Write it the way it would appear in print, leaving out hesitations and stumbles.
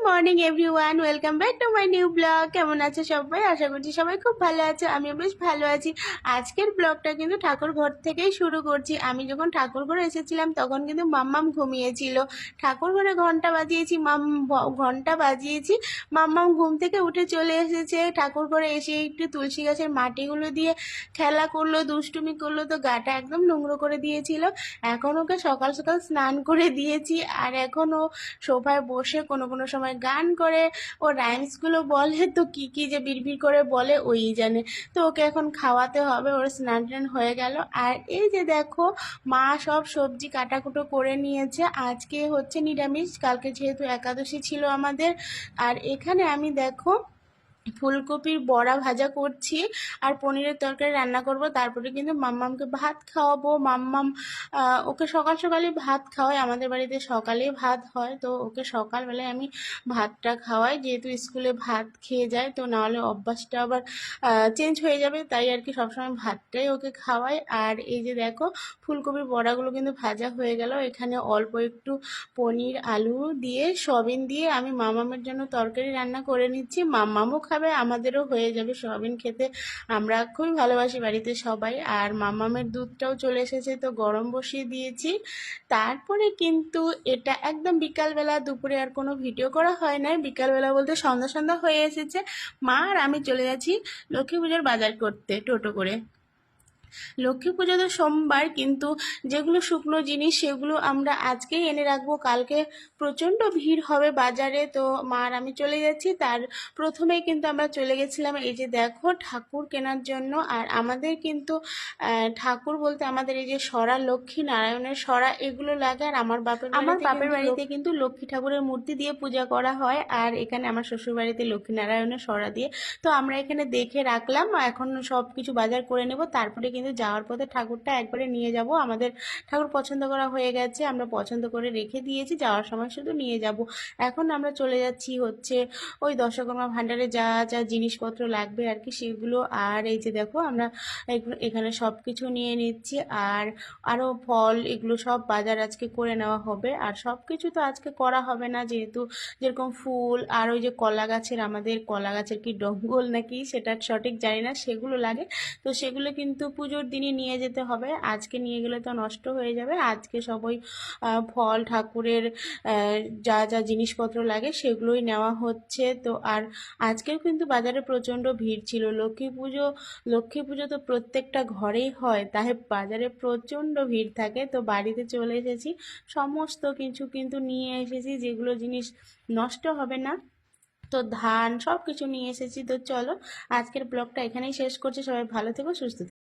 Morning everyone, welcome back to my new blog. কেমন আছে সবাই? আশা করছি সবাই খুব ভালো আছে, আমিও বেশ ভালো আছি। আজকের ব্লগটা কিন্তু ঠাকুর ঘর থেকেই শুরু করছি। আমি যখন ঠাকুর ঘরে এসেছিলাম তখন কিন্তু মাম্মাম ঘুমিয়েছিল। ঠাকুর ঘরে ঘন্টা বাজিয়েছি, মাম্মাম ঘুম থেকে উঠে চলে এসেছে। ঠাকুর ঘরে এসে একটু তুলসী গাছের মাটিগুলো দিয়ে খেলা করলো, দুষ্টুমি করলো, তো গাটা একদম নোংরা করে দিয়েছিল। এখন ওকে সকাল সকাল স্নান করে দিয়েছি, আর এখন ও সোফায় বসে কোনো কোনো সময় গান করে, ও রাইমসগুলো বলে, তো কি কি যে বিড়বিড় করে বলে ওই জানে। তো ওকে এখন খাওয়াতে হবে, ওর স্নান টান হয়ে গেল। আর এই যে দেখো, মা সব সবজি কাটাকুটো করে নিয়েছে। আজকে হচ্ছে নিরামিষ, কালকে যেহেতু একাদশী ছিল আমাদের। আর এখানে আমি দেখো ফুলকপির বড়া ভাজা করছি, আর পনিরের তরকারি রান্না করব। তারপরে কিন্তু মাম্মামকে ভাত খাওয়াবো। ওকে সকাল সকালে ভাত খাওয়াই, আমাদের বাড়িতে সকালেই ভাত হয়, তো ওকে সকালবেলায় আমি ভাতটা খাওয়াই, যেহেতু স্কুলে ভাত খেয়ে যায়, তো নাহলে অভ্যাসটা আবার চেঞ্জ হয়ে যাবে, তাই আর কি সবসময় ভাতটাই ওকে খাওয়াই। আর এই যে দেখো, ফুলকপির বড়াগুলো কিন্তু ভাজা হয়ে গেল। এখানে অল্প একটু পনির আলু দিয়ে সয়াবিন দিয়ে আমি মামামের জন্য তরকারি রান্না করে নিচ্ছি। মাম্মামও খাবে, আমাদেরও হয়ে যাবে। সয়াবিন খেতে আমরা খুবই ভালোবাসি বাড়িতে সবাই। আর মাম্মামের দুধটাও চলে এসেছে, তো গরম বসিয়ে দিয়েছি। তারপরে কিন্তু এটা একদম বিকালবেলা, দুপুরে আর কোনো ভিডিও করা হয় না। বিকালবেলা বলতে সন্ধ্যা সন্ধ্যা হয়ে এসেছে। মা আর আমি চলে যাচ্ছি লক্ষ্মী পুজোর বাজার করতে টোটো করে। লক্ষ্মী পুজো তো সোমবার, কিন্তু যেগুলো শুকনো জিনিস সেগুলো আমরা আজকেই এনে রাখবো, কালকে প্রচণ্ড ভিড় হবে বাজারে। তো মা আর আমি চলে যাচ্ছি। তার প্রথমেই কিন্তু আমরা চলে গেছিলাম এই যে দেখো ঠাকুর কেনার জন্য। আর আমাদের কিন্তু ঠাকুর বলতে আমাদের এই যে সরা, লক্ষ্মী নারায়ণের সরা, এগুলো লাগে। আর আমার বাপের বাড়িতে কিন্তু লক্ষ্মী ঠাকুরের মূর্তি দিয়ে পূজা করা হয়, আর এখানে আমার শ্বশুর বাড়িতে লক্ষ্মী নারায়ণের সরা দিয়ে। তো আমরা এখানে দেখে রাখলাম, এখন সব কিছু বাজার করে নেব, তারপরে কিন্তু যাওয়ার পথে ঠাকুরটা একবারে নিয়ে যাব। আমাদের ঠাকুর পছন্দ করা হয়ে গেছে, আমরা পছন্দ করে রেখে দিয়েছি, যাওয়ার সময় শুধু নিয়ে যাব। এখন আমরা চলে যাচ্ছি হচ্ছে ওই দশকর্মা ভাণ্ডারে যা যা জিনিসপত্র লাগবে আর কি সেগুলো। আর এই যে দেখো, আমরা এখানে সব কিছু নিয়ে নিচ্ছি। আর আরও ফল, এগুলো সব বাজার আজকে করে নেওয়া হবে। আর সব কিছু তো আজকে করা হবে না, যেহেতু যেরকম ফুল আর ওই যে কলা গাছের, আমাদের কলা গাছের কি ডঙ্গল নাকি সেটা সঠিক জানি না, সেগুলো লাগে। তো সেগুলো কিন্তু পুজোর দিনই নিয়ে যেতে হবে, আজকে নিয়ে গেলে তো নষ্ট হয়ে যাবে। আজকে সবই ফল ঠাকুরের যা যা জিনিসপত্র লাগে সেগুলোই নেওয়া হচ্ছে। তো আর আজকেও কিন্তু বাজারে প্রচণ্ড ভিড় ছিল। লক্ষ্মী পুজো তো প্রত্যেকটা ঘরেই হয়, তাই বাজারে প্রচণ্ড ভিড় থাকে। তো বাড়িতে চলে এসেছি, সমস্ত কিছু কিন্তু নিয়ে এসেছি, যেগুলো জিনিস নষ্ট হবে না। তো ধান সব কিছু নিয়ে এসেছি। তো চলো, আজকের ব্লগটা এখানেই শেষ করছি। সবাই ভালো থেকো, সুস্থ থেকো।